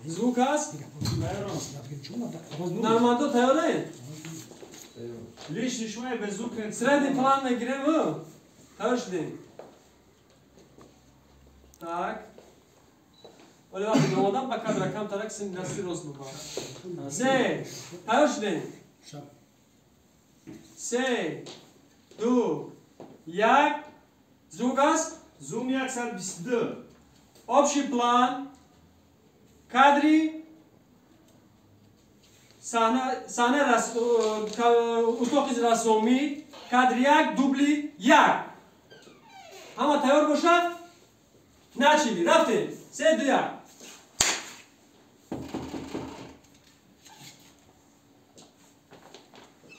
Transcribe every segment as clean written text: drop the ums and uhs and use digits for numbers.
زوک هست؟ نرمانده تیاره؟ لیش نشونه به زوک سرندی پلان نگیریم او؟ تیار شدیم tak ولی وقتی دومادم با کار رکم ترک سن دستی روز ببار سه تیار شدیم سه دو یک زوک هست؟ زوم 122 общий план, кадри, اتاق رسومی، کادر یک، دوبلی یک. همه تیار باشد؟ نچیدی، رفتیم. 3 2 1.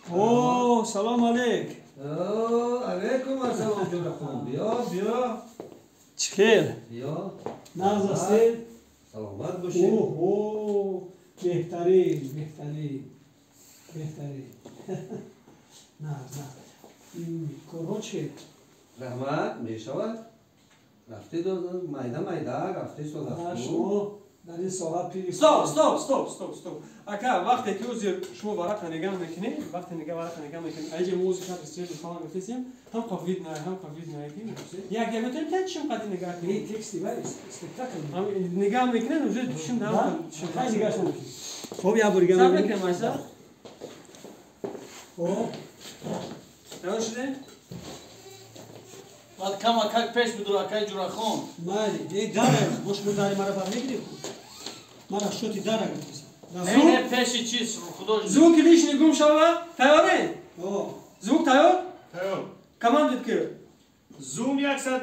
اوه سلام علیک. علیکم السلام جورخون. بیا. چخیر؟ بیا. ناز هستید؟ سلامت باشید. اوه بهترین. نه. کارها چیه؟ رحمت میشود؟ رفته دادن مایده رفته سال شما در این ساعت پیری استوب اکا وقتی که شما ورق نگاه میکنید وقتی ورق نگاه میکنید اگه موزیک استریل فلان میفرستیم هم قوید نه یک میتونید تا چیم قدی نگاه کنید تکستی ولی اسپکتاکل هم نگاه میکنید اونجا چیم دارم خیلی نگاه کنید خب یا برگردیم صبر کنید ماشا خب تمام شده بعد کم как پیش بدو اکای جورخون مالی داره مش مداری مرا بر نگیری مرا شوتی داره نه پیش چیز خدا زوک لیش نگم شوا تیاره زوک تیار تیار کمان دید که زوم 100